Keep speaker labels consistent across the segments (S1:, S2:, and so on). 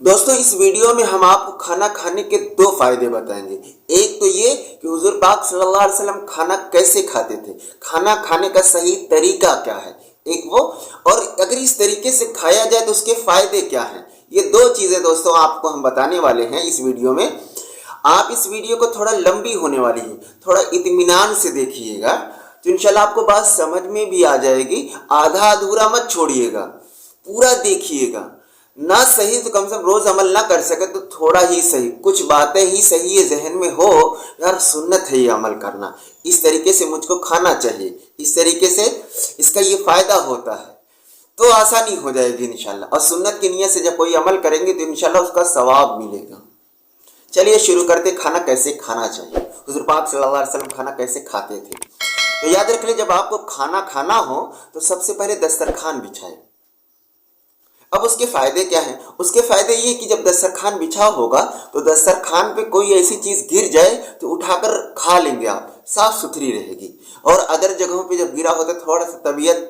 S1: दोस्तों इस वीडियो में हम आपको खाना खाने के दो फायदे बताएंगे। एक तो ये कि हुजूर पाक सल्लल्लाहु अलैहि वसल्लम खाना कैसे खाते थे, खाना खाने का सही तरीका क्या है, एक वो, और अगर इस तरीके से खाया जाए तो उसके फायदे क्या हैं। ये दो चीज़ें दोस्तों आपको हम बताने वाले हैं इस वीडियो में। आप इस वीडियो को थोड़ा लंबी होने वाली है, थोड़ा इत्मीनान से देखिएगा तो इंशाल्लाह आपको बात समझ में भी आ जाएगी। आधा अधूरा मत छोड़िएगा, पूरा देखिएगा। ना सही तो कम से कम रोज अमल ना कर सके तो थोड़ा ही सही, कुछ बातें ही सही है जहन में हो, यार सुन्नत है ये अमल करना, इस तरीके से मुझको खाना चाहिए, इस तरीके से इसका ये फायदा होता है, तो आसानी हो जाएगी इंशाल्लाह। और सुन्नत की नियत से जब कोई अमल करेंगे तो इंशाल्लाह उसका सवाब मिलेगा। चलिए शुरू करते, खाना कैसे खाना चाहिए। हुजूर पाक सल्लल्लाहु अलैहि वसल्लम खाना कैसे खाते थे, तो याद रख ले, जब आपको खाना खाना हो तो सबसे पहले दस्तरखान बिछाए। अब उसके फायदे क्या हैं? उसके फायदे ये कि जब दस्तरखान बिछा होगा तो दस्तरखान पे कोई ऐसी चीज गिर जाए तो उठाकर खा लेंगे आप, साफ सुथरी रहेगी। और अदर जगहों पे जब गिरा होता है थोड़ा सा तबीयत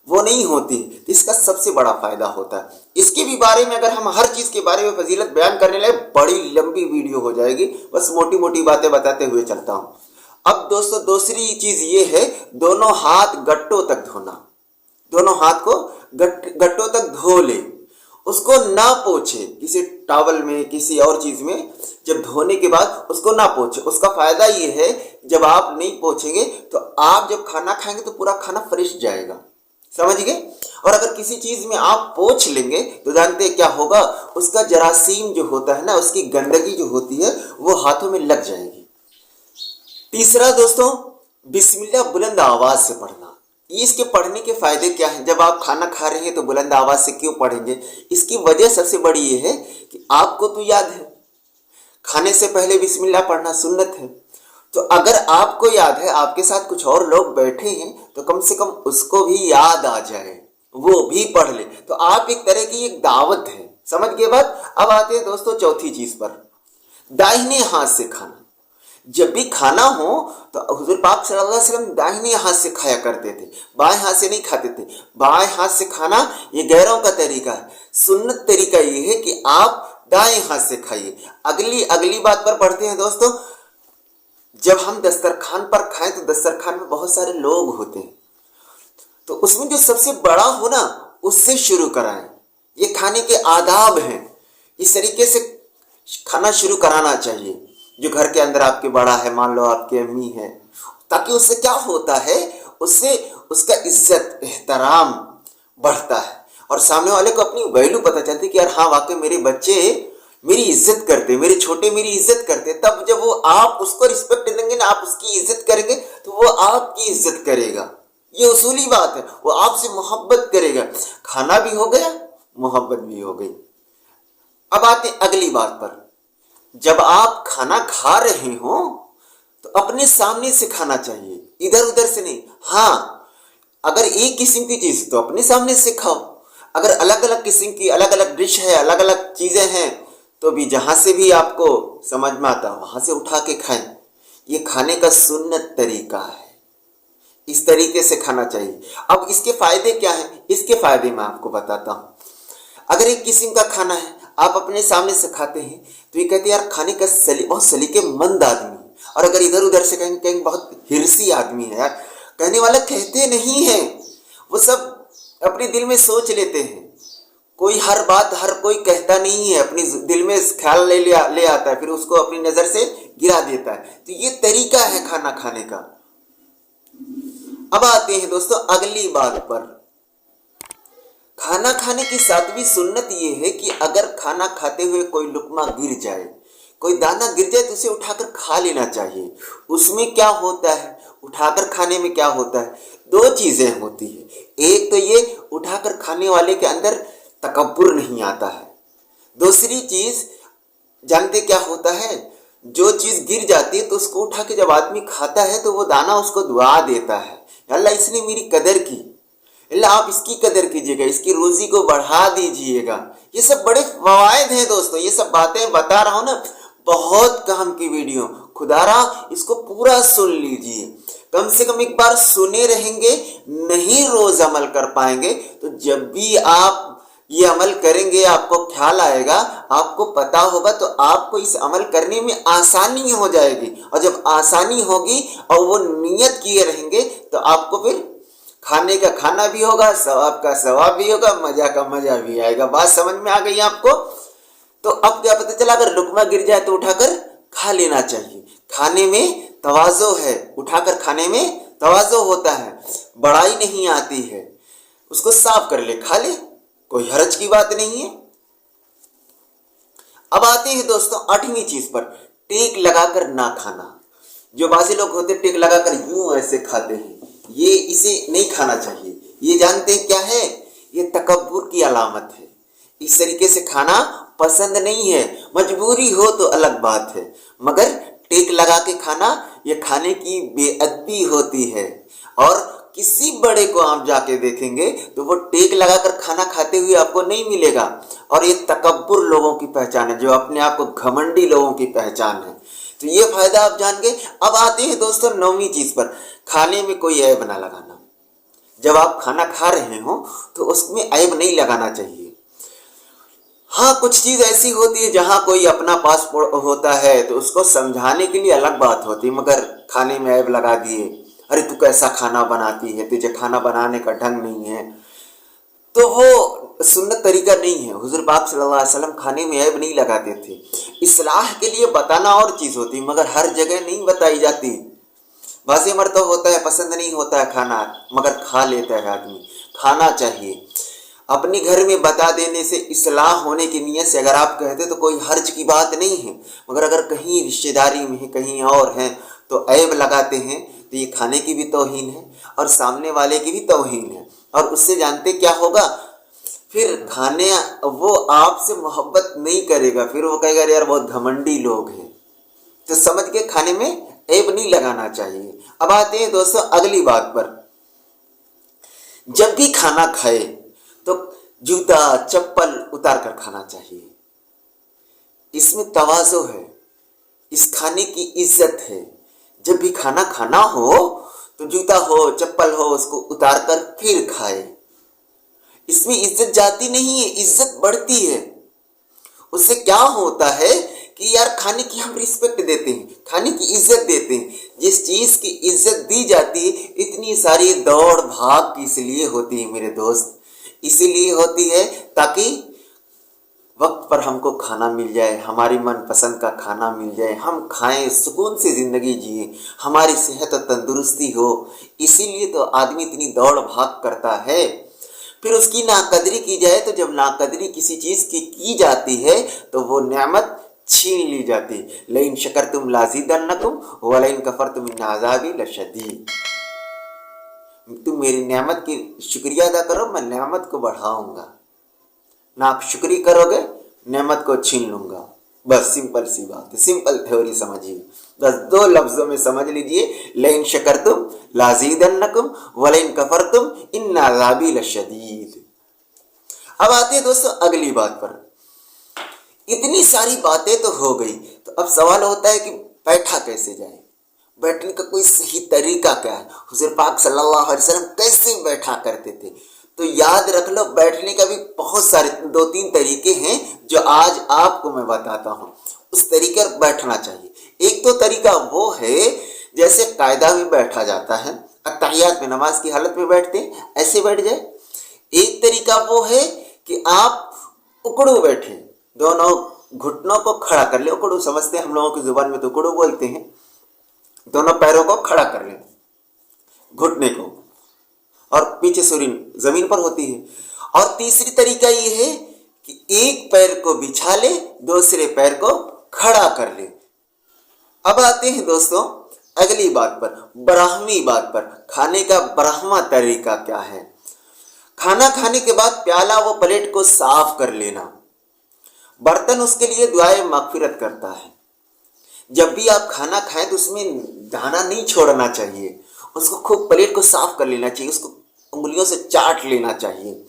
S1: वो नहीं होती, तो इसका सबसे बड़ा फायदा होता है। इसके भी बारे में अगर हम हर चीज के बारे में फजीलत बयान करने लगे बड़ी लंबी वीडियो हो जाएगी, बस मोटी मोटी बातें बताते हुए चलता हूँ। अब दोस्तों दूसरी चीज ये है, दोनों हाथ गट्टों तक धोना। दोनों हाथ को गट्टों तक धो ले, उसको ना पोछे किसी टॉवल में किसी और चीज में। जब धोने के बाद उसको ना पोछे, उसका फायदा ये है जब आप नहीं पोछेंगे तो आप जब खाना खाएंगे तो पूरा खाना फ्रेश जाएगा, समझ गए। और अगर किसी चीज में आप पोछ लेंगे तो जानते हैं क्या होगा, उसका जरासीम जो होता है ना, उसकी गंदगी जो होती है वो हाथों में लग जाएगी। तीसरा दोस्तों, बिस्मिल्लाह बुलंद आवाज से पढ़ना। इसके पढ़ने के फायदे क्या हैं? जब आप खाना खा रहे हैं तो बुलंद आवाज से क्यों पढ़ेंगे? इसकी वजह सबसे बड़ी ये है कि आपको तो याद है खाने से पहले बिस्मिल्लाह पढ़ना सुन्नत है, तो अगर आपको याद है, आपके साथ कुछ और लोग बैठे हैं तो कम से कम उसको भी याद आ जाए, वो भी पढ़ ले, तो आप एक तरह की एक दावत है। समझ गए बात? अब आते हैं दोस्तों चौथी चीज पर, दाहिने हाथ से खाना। जब भी खाना हो तो हुजूर पाक सल्लल्लाहु अलैहि वसल्लम दाहिने हाथ से खाया करते थे, बाएं हाथ से नहीं खाते थे। बाएं हाथ से खाना ये गैरों का तरीका है, सुन्नत तरीका ये है कि आप दाएं हाथ से खाइए। अगली बात पर पढ़ते हैं दोस्तों, जब हम दस्तरखान पर खाएं तो दस्तरखान में बहुत सारे लोग होते हैं, तो उसमें जो सबसे बड़ा हो ना उससे शुरू कराएं। ये खाने के आदाब हैं, इस तरीके से खाना शुरू कराना चाहिए। जो घर के अंदर आपके बड़ा है, मान लो आपकी अम्मी है, ताकि उससे क्या होता है, उससे उसका इज्जत एहतराम बढ़ता है और सामने वाले को अपनी वैल्यू पता चलती है कि यार हाँ वाकई मेरे बच्चे मेरी इज्जत करते, मेरे छोटे मेरी इज्जत करते। तब जब वो आप उसको रिस्पेक्ट देंगे ना, आप उसकी इज्जत करेंगे तो वो आपकी इज्जत करेगा। ये उसूली बात है, वो आपसे मोहब्बत करेगा। खाना भी हो गया, मोहब्बत भी हो गई। अब आते अगली बात पर, जब आप खाना खा रहे हो तो अपने सामने से खाना चाहिए, इधर उधर से नहीं। हाँ, अगर एक किस्म की चीज तो अपने सामने से खाओ, अगर अलग अलग किस्म की अलग अलग डिश है, अलग अलग चीजें हैं, तो भी जहां से भी आपको समझ में आता वहां से उठा के खाएं। ये खाने का सुन्नत तरीका है, इस तरीके से खाना चाहिए। अब इसके फायदे क्या हैं? इसके फायदे मैं आपको बताता हूं। अगर एक किस्म का खाना है आप अपने सामने से खाते हैं तो ये कहते हैं यार खाने का बहुत सलीकेमंद आदमी है, और अगर इधर उधर से कहेंगे बहुत हिरसी आदमी है। यार कहने वाला कहते नहीं है, वो सब अपने दिल में सोच लेते हैं। कोई हर बात हर कोई कहता नहीं है, अपनी दिल में ख्याल ले आता है, फिर उसको अपनी नजर से गिरा देता है। तो ये तरीका है खाना खाने का। अब आते हैं दोस्तों अगली बात पर, खाना खाने की सातवीं सुन्नत ये है कि अगर खाना खाते हुए कोई लुकमा गिर जाए, कोई दाना गिर जाए तो उसे उठाकर खा लेना चाहिए। उसमें क्या होता है, उठाकर खाने में क्या होता है, दो चीजें होती है। एक तो ये उठाकर खाने वाले के अंदर तकब्बुर नहीं आता है। दूसरी चीज जानते क्या होता है, जो चीज गिर जाती है तो उसको उठा के जब आदमी खाता है तो वो दाना उसको दुआ देता है, अल्लाह इसने मेरी कदर की, अल्लाह आप इसकी कदर कीजिएगा, इसकी रोजी को बढ़ा दीजिएगा। ये सब बड़े फवायद हैं दोस्तों, ये सब बातें बता रहा हूं ना, बहुत काम की वीडियो, खुदारा इसको पूरा सुन लीजिए। कम से कम एक बार सुने रहेंगे, नहीं रोज अमल कर पाएंगे तो जब भी आप ये अमल करेंगे आपको ख्याल आएगा, आपको पता होगा, तो आपको इस अमल करने में आसानी हो जाएगी। और जब आसानी होगी और वो नियत किए रहेंगे तो आपको फिर खाने का खाना भी होगा, सवाब का सवाब भी होगा, मजा का मजा भी आएगा। बात समझ में आ गई आपको? तो अब क्या पता चला, अगर लुकमा गिर जाए तो उठाकर खा लेना चाहिए। खाने में तवाज़ो है, उठाकर खाने में तवाज़ो होता है, बड़ाई नहीं आती है। उसको साफ कर ले, खा ले, कोई हर्ज की बात नहीं है। अब आते हैं दोस्तों 8वीं चीज पर, टेक लगाकर ना खाना। जो बासी लोग होते टेक लगाकर यूं ऐसे खाते हैं, ये इसे नहीं खाना चाहिए। ये जानते हैं क्या है? ये तकब्बुर की अलामत है। इस तरीके से खाना पसंद नहीं है। मजबूरी हो तो अलग बात है, मगर टेक लगा के खाना ये खाने की बेअदबी होती है। और किसी बड़े को आप जाके देखेंगे तो वो टेक लगाकर खाना खाते हुए आपको नहीं मिलेगा। और ये तकब्बुर लोगों की पहचान है, जो अपने आप को घमंडी लोगों की पहचान है। तो ये फायदा आप जान गए। अब आते हैं दोस्तों 9वीं चीज पर, खाने में कोई ऐब ना लगाना। जब आप खाना खा रहे हो तो उसमें ऐब नहीं लगाना चाहिए। हाँ, कुछ चीज ऐसी होती है जहां कोई अपना पासपोर्ट होता है तो उसको समझाने के लिए अलग बात होती है, मगर खाने में ऐब लगा दिए, अरे तू कैसा खाना बनाती है, तुझे खाना बनाने का ढंग नहीं है, तो वो सुन्नत तरीका नहीं है। हुजूर पाक सल्लल्लाहु अलैहि वसल्लम खाने में ऐब नहीं लगाते थे। इस्लाह के लिए बताना और चीज होती, मगर हर जगह नहीं बताई जाती। बासी मर्द तो होता है, पसंद नहीं होता है खाना, मगर खा लेता है आदमी। खाना चाहिए। अपने घर में बता देने से, इस्लाह होने की नीयत से अगर आप कहते तो कोई हर्ज की बात नहीं है, मगर अगर कहीं रिश्तेदारी में है, कहीं और हैं, तो ऐब लगाते हैं तो ये खाने की भी तौहीन है और सामने वाले की भी तौहीन है। और उससे जानते क्या होगा, फिर खाने वो आपसे मोहब्बत नहीं करेगा, फिर वो कहेगा यार बहुत घमंडी लोग हैं। तो समझ के खाने में ऐब नहीं लगाना चाहिए। अब आते हैं दोस्तों अगली बात पर, जब भी खाना खाए तो जूता चप्पल उतार कर खाना चाहिए। इसमें तवाज़ो है, इस खाने की इज्जत है। जब भी खाना खाना हो तो जूता हो चप्पल हो उसको उतार कर फिर खाए। इसमें इज्जत जाती नहीं है, इज्जत बढ़ती है। उससे क्या होता है कि यार खाने की हम रिस्पेक्ट देते हैं, खाने की इज्जत देते हैं। जिस चीज की इज्जत दी जाती है, इतनी सारी दौड़ भाग किस लिए होती है मेरे दोस्त? इसीलिए होती है ताकि वक्त पर हमको खाना मिल जाए, हमारी मनपसंद का खाना मिल जाए, हम खाएं, सुकून से ज़िंदगी जिए, हमारी सेहत और तंदुरुस्ती हो। इसीलिए तो आदमी इतनी दौड़ भाग करता है। फिर उसकी नाकदरी की जाए तो जब नाकदरी किसी चीज़ की जाती है तो वो नेमत छीन ली जाती। लइन शकरतुम लाज़िदन्नकुम व लइन कफरतुम इन्न अज़ाबी लशदीद। तुम मेरी नेमत की शुक्रिया अदा करो, मैं नेमत को बढ़ाऊंगा। ना आप शुक्री करोगे, नेमत को छीन लूंगा। बस सिंपल सी बात है, सिंपल थ्योरी समझिए। बस 2 लफ्जों में समझ लीजिए, लइन शकरतुम लाज़िदन्नकुम व लइन कफरतुम इन्न अज़ाबी लशदीद। अब आते हैं दोस्तों अगली बात पर। इतनी सारी बातें तो हो गई, तो अब सवाल होता है कि बैठा कैसे जाए, बैठने का कोई सही तरीका क्या है? हुज़ूर पाक सल्लल्लाहु अलैहि वसल्लम कैसे बैठा करते थे? तो याद रख लो, बैठने का भी बहुत सारे 2-3 तरीके हैं जो आज आपको मैं बताता हूँ। उस तरीके पर बैठना चाहिए। एक तो तरीका वो है जैसे कायदा में बैठा जाता है, अत्तहियात में नमाज की हालत में बैठते हैं, ऐसे बैठ जाए। एक तरीका वो है कि आप उकड़ू बैठे, दोनों घुटनों को खड़ा कर ले। उकड़ू समझते हैं हम लोगों की जुबान में, तो उकड़ू बोलते हैं। दोनों पैरों को खड़ा कर लें, घुटने को, और पीछे सूरी जमीन पर होती है। और तीसरी तरीका ये है कि एक पैर को बिछा ले, दूसरे पैर को खड़ा कर ले। अब आते हैं दोस्तों अगली बात पर, ब्राह्मी बात पर। खाने का ब्राह्मा तरीका क्या है? खाना खाने के बाद प्याला व प्लेट को साफ कर लेना। बर्तन उसके लिए दुआए मगफिरत करता है। जब भी आप खाना खाएं तो उसमें दाना नहीं छोड़ना चाहिए, उसको खूब प्लेट को साफ कर लेना चाहिए, उसको उंगलियों से चाट लेना चाहिए।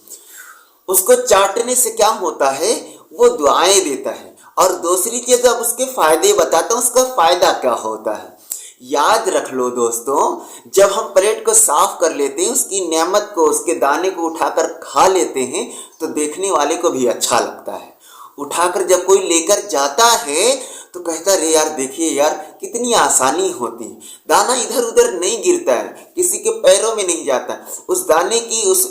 S1: उसको चाटने से क्या होता है, वो दुआएं देता है। और दूसरी चीज अब उसके फायदे बताता हूं, उसका फायदा क्या होता है। याद रख लो दोस्तों, जब हम प्लेट को साफ कर लेते हैं, उसकी नेमत को, उसके दाने को उठाकर खा लेते हैं तो देखने वाले को भी अच्छा लगता है। उठाकर जब कोई लेकर जाता है तो कहता है, अरे यार देखिए यार कितनी आसानी होती है, दाना इधर उधर नहीं गिरता है, किसी के पैरों में नहीं जाता, उस दाने की, उस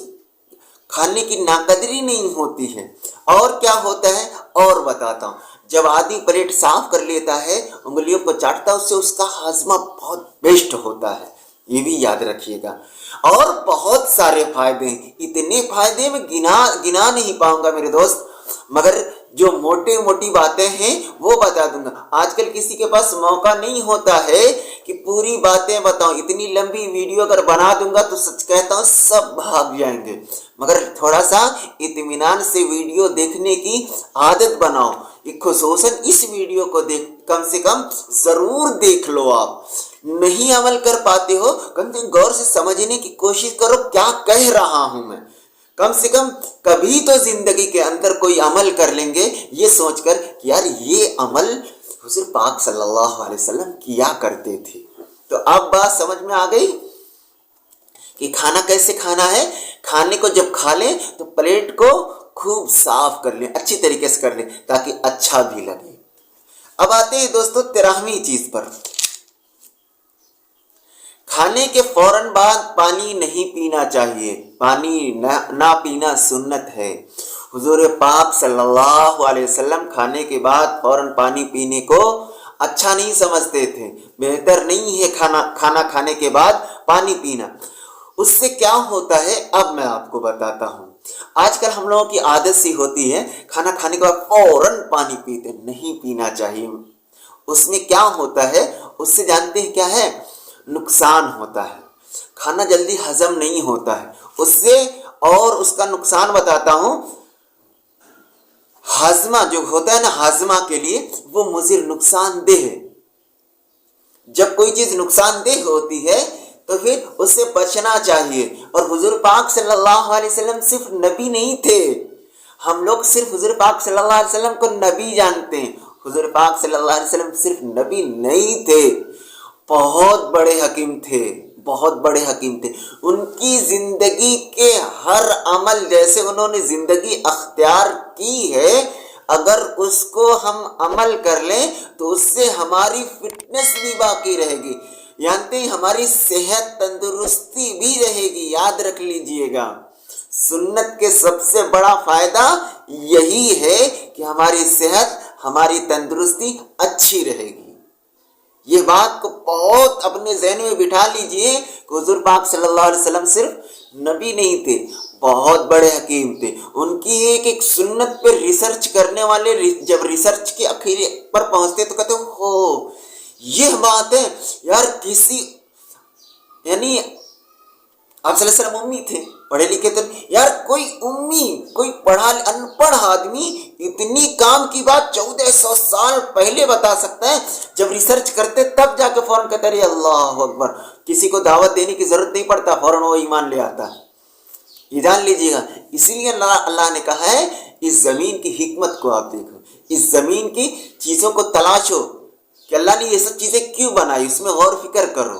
S1: खाने की नाकदरी नहीं होती है। और क्या होता है और बताता हूँ, जब आदमी प्लेट साफ कर लेता है, उंगलियों को चाटता है, उससे उसका हाजमा बहुत बेस्ट होता है, ये भी याद रखिएगा। और बहुत सारे फायदे हैं, इतने फायदे में गिना नहीं पाऊंगा मेरे दोस्त, मगर जो मोटी मोटी बातें हैं वो बता दूंगा। आजकल किसी के पास मौका नहीं होता है कि पूरी बातें बताऊं, इतनी लंबी वीडियो अगर बना दूंगा तो सच कहता हूं सब भाग जाएंगे, मगर थोड़ा सा इत्मीनान से वीडियो देखने की आदत बनाओ। खुसूसन इस वीडियो को कम से कम जरूर देख लो। आप नहीं अमल कर पाते हो, कम से कम गौर से समझने की कोशिश करो क्या कह रहा हूं मैं। कम से कम कभी तो जिंदगी के अंदर कोई अमल कर लेंगे ये सोचकर कि यार ये अमल हुजूर पाक सल्लल्लाहु अलैहि वसल्लम किया करते थे। तो अब बात समझ में आ गई कि खाना कैसे खाना है। खाने को जब खा लें तो प्लेट को खूब साफ कर लें, अच्छी तरीके से कर लें ताकि अच्छा भी लगे। अब आते हैं दोस्तों 13वीं चीज पर। खाने के फौरन बाद पानी नहीं पीना चाहिए, पानी ना पीना सुन्नत है। हुजूर पाक सल्लल्लाहु अलैहि वसल्लम खाने के बाद फौरन पानी पीने को अच्छा नहीं समझते थे, बेहतर नहीं है खाना खाने के बाद पानी पीना। उससे क्या होता है अब मैं आपको बताता हूँ। आजकल हम लोगों की आदत सी होती है, खाना खाने के बाद फौरन पानी पीते, नहीं पीना चाहिए। उसमें क्या होता है, उससे जानते हैं क्या है, नुकसान होता है, खाना जल्दी हजम नहीं होता है उससे। और उसका नुकसान बताता हूं, हाजमा जो होता है ना, हाजमा के लिए वो मुज़िर नुकसानदेह है। जब कोई चीज नुकसानदेह होती है तो फिर उससे बचना चाहिए। और हुजूर पाक सल्लल्लाहु अलैहि वसल्लम सिर्फ नबी नहीं थे, हम लोग सिर्फ हुजूर पाक सल्लल्लाहु अलैहि वसल्लम को नबी जानते हैं। हुजूर पाक सल्लल्लाहु अलैहि वसल्लम सिर्फ नबी नहीं थे, बहुत बड़े हकीम थे, बहुत बड़े हकीम थे। उनकी जिंदगी के हर अमल, जैसे उन्होंने जिंदगी अख्तियार की है, अगर उसको हम अमल कर लें तो उससे हमारी फिटनेस भी बाकी रहेगी, जानते हैं हमारी सेहत तंदुरुस्ती भी रहेगी। याद रख लीजिएगा, सुन्नत के सबसे बड़ा फायदा यही है कि हमारी सेहत, हमारी तंदुरुस्ती अच्छी रहेगी। ये बात को बहुत अपने ज़हन में बिठा लीजिए कि हुजूर पाक सल्लल्लाहु अलैहि वसल्लम सिर्फ नबी नहीं थे, बहुत बड़े हकीम थे। उनकी एक एक सुन्नत पे रिसर्च करने वाले जब रिसर्च के आखिर पर पहुंचते तो कहते हो ये बात है यार, किसी यानी आप सल्लल्लाहु अलैहि वसल्लम उम्मी थे, पढ़े लिखे थे यार, कोई उम्मी, कोई पढ़ा अनपढ़ आदमी इतनी काम की बात 1400 साल पहले बता सकता है। जब रिसर्च करते तब जाके फौरन कहते अरे अल्लाह अकबर, किसी को दावत देने की जरूरत नहीं पड़ता, फौरन वो ईमान ले आता है। ये जान लीजिएगा, इसीलिए अल्लाह ने कहा है इस जमीन की हिकमत को आप देखो, इस जमीन की चीजों को तलाशो कि अल्लाह ने ये सब चीजें क्यों बनाई, उसमें गौर फिक्र करो,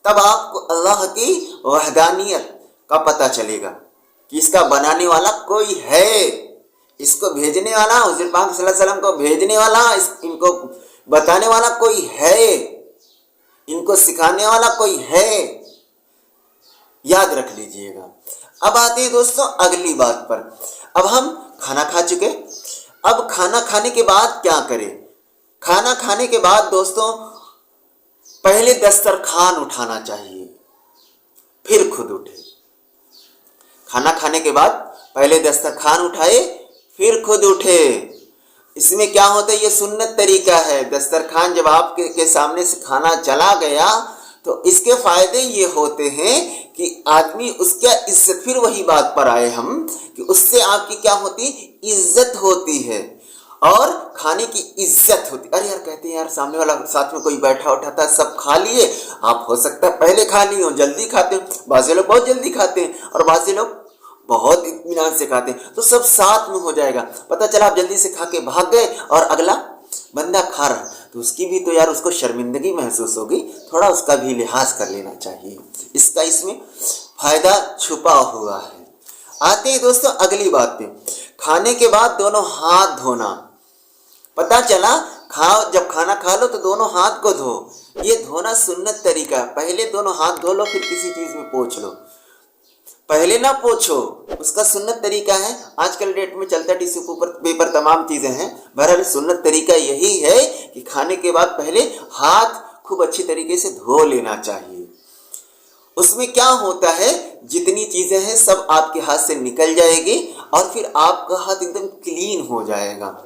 S1: तब आपको अल्लाह की वहदानियत का पता चलेगा कि इसका बनाने वाला कोई है, इसको भेजने वाला, हुजूर पाक सल्लल्लाहु अलैहि वसल्लम को भेजने वाला, इनको बताने वाला कोई है, इनको सिखाने वाला कोई है। याद रख लीजिएगा। अब आते हैं दोस्तों अगली बात पर। अब हम खाना खा चुके, अब खाना खाने के बाद क्या करें। खाना खाने के बाद दोस्तों पहले दस्तरखान उठाना चाहिए, फिर खुद उठे। खाना खाने के बाद पहले दस्तरखान उठाए फिर खुद उठे। इसमें क्या होता है, ये सुन्नत तरीका है। दस्तरखान जब आपके सामने से खाना चला गया तो इसके फायदे ये होते हैं कि आदमी उसका इज्जत, फिर वही बात पर आए हम कि उससे आपकी क्या होती, इज्जत होती है और खाने की इज्जत होती। अरे यार कहते हैं यार सामने वाला साथ में कोई बैठा उठा था, सब खा लिए, आप हो सकता है पहले खा लिए हो, जल्दी खाते हो, बाज़ लोग बहुत जल्दी खाते हैं और बाज़ लोग बहुत इत्मीनान से खाते हैं, तो सब साथ में हो जाएगा। पता चला आप जल्दी से खा के भाग गए और अगला बंदा खा रहा, तो उसकी भी तो यार उसको शर्मिंदगी महसूस होगी, थोड़ा उसका भी लिहाज कर लेना चाहिए। इसका इसमें फायदा छुपा हुआ है। आते हैं दोस्तों अगली बात पे, खाने के बाद दोनों हाथ धोना। पता चला जब खाना खा लो तो दोनों हाथ को धो, ये धोना सुन्नत तरीका है। पहले दोनों हाथ धो लो फिर किसी चीज में पोंछ लो, पहले ना पोंछो, उसका सुन्नत तरीका है। आजकल डेट में चलता टिश्यू पेपर तमाम चीजें हैं, बहरहाल सुन्नत तरीका यही है कि खाने के बाद पहले हाथ खूब अच्छी तरीके से धो लेना चाहिए। उसमें क्या होता है, जितनी चीजें हैं सब आपके हाथ से निकल जाएगी और फिर आपका हाथ एकदम क्लीन हो जाएगा।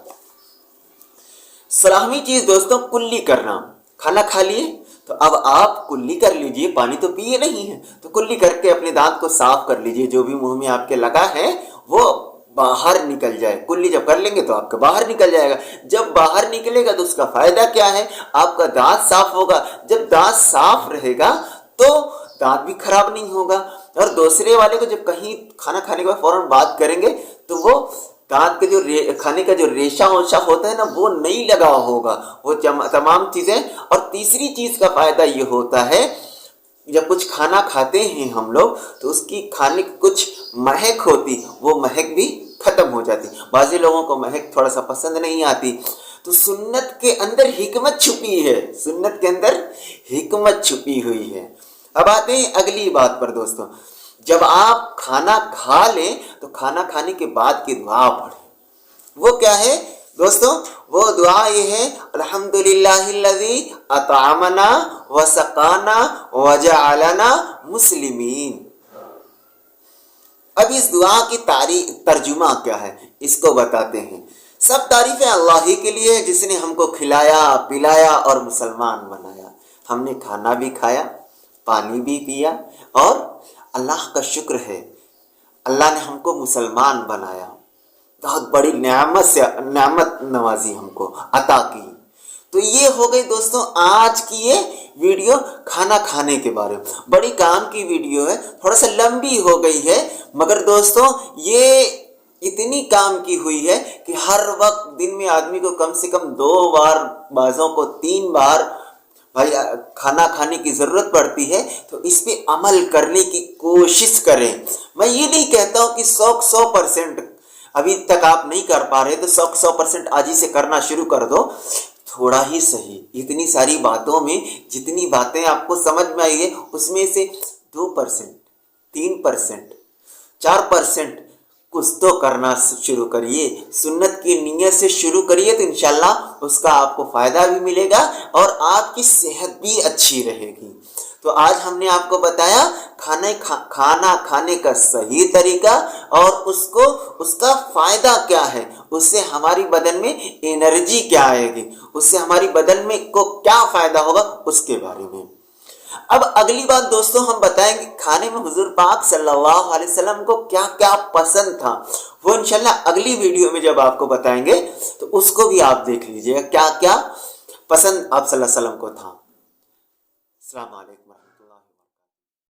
S1: 16वीं चीज दोस्तों, कुल्ली करना। खाना खा लिए तो अब आप कुल्ली कर लीजिए, पानी तो पिए नहीं है, तो कुल्ली करके अपने दांत को साफ कर लीजिए, जो भी मुंह में आपके लगा है वो बाहर निकल जाए। कुल्ली जब कर लेंगे तो आपका बाहर निकल जाएगा। जब बाहर निकलेगा तो उसका फायदा क्या है, आपका दांत साफ होगा। जब दांत साफ रहेगा तो दांत भी खराब नहीं होगा। और दूसरे वाले को जब कहीं खाना खाने के बाद फौरन बात करेंगे तो वो दांत के जो खाने का जो रेशा वोशा होता है ना, वो नहीं लगा होगा, वो तमाम चीजें। और तीसरी चीज का फायदा ये होता है, जब कुछ खाना खाते हैं हम लोग तो उसकी खाने की कुछ महक होती, वो महक भी खत्म हो जाती। बाज़ी लोगों को महक थोड़ा सा पसंद नहीं आती, तो सुन्नत के अंदर हिकमत छुपी है, सुन्नत के अंदर हिकमत छुपी हुई है। अब आते हैं अगली बात पर दोस्तों, जब आप खाना खा लें तो खाना खाने के बाद की दुआ पढ़ें। वो क्या है दोस्तों, वो दुआ ये है, अल्हम्दुलिल्लाहिल्लज़ी अतअमना व सक़ाना व जअलना मुस्लिमीन। अब इस दुआ की तर्जुमा क्या है, इसको बताते हैं। सब तारीफें अल्लाह ही के लिए है, जिसने हमको खिलाया पिलाया और मुसलमान बनाया। हमने खाना भी खाया, पानी भी पिया, और अल्लाह का शुक्र है अल्लाह ने हमको मुसलमान बनाया, बहुत बड़ी नेमत नवाजी हमको अता की। तो ये हो गई दोस्तों आज की ये वीडियो खाना खाने के बारे में। बड़ी काम की वीडियो है, थोड़ा सा लंबी हो गई है, मगर दोस्तों ये इतनी काम की हुई है कि हर वक्त दिन में आदमी को कम से कम 2 बार, बाज़ों को 3 बार भाई खाना खाने की ज़रूरत पड़ती है। तो इस पे अमल करने की कोशिश करें। मैं ये नहीं कहता हूँ कि 100% अभी तक आप नहीं कर पा रहे तो 100% आज ही से करना शुरू कर दो, थोड़ा ही सही। इतनी सारी बातों में जितनी बातें आपको समझ में आई है उसमें से 2%, 3%, 4% कुछ तो करना शुरू करिए। सुन्नत की नीयत से शुरू करिए तो इंशाल्लाह उसका आपको फ़ायदा भी मिलेगा और आपकी सेहत भी अच्छी रहेगी। तो आज हमने आपको बताया खाना खाने का सही तरीका और उसका फ़ायदा क्या है, उससे हमारी बदन में एनर्जी क्या आएगी, उससे हमारी बदन में को क्या फ़ायदा होगा उसके बारे में। अब अगली बात दोस्तों हम बताएंगे खाने में हुजूर पाक सल्लल्लाहु अलैहि वसल्लम को क्या क्या पसंद था, वो इंशाल्लाह अगली वीडियो में जब आपको बताएंगे तो उसको भी आप देख लीजिएगा क्या क्या पसंद आप सल्लल्लाहु अलैहि वसल्लम को था। अस्सलाम वालेकुम।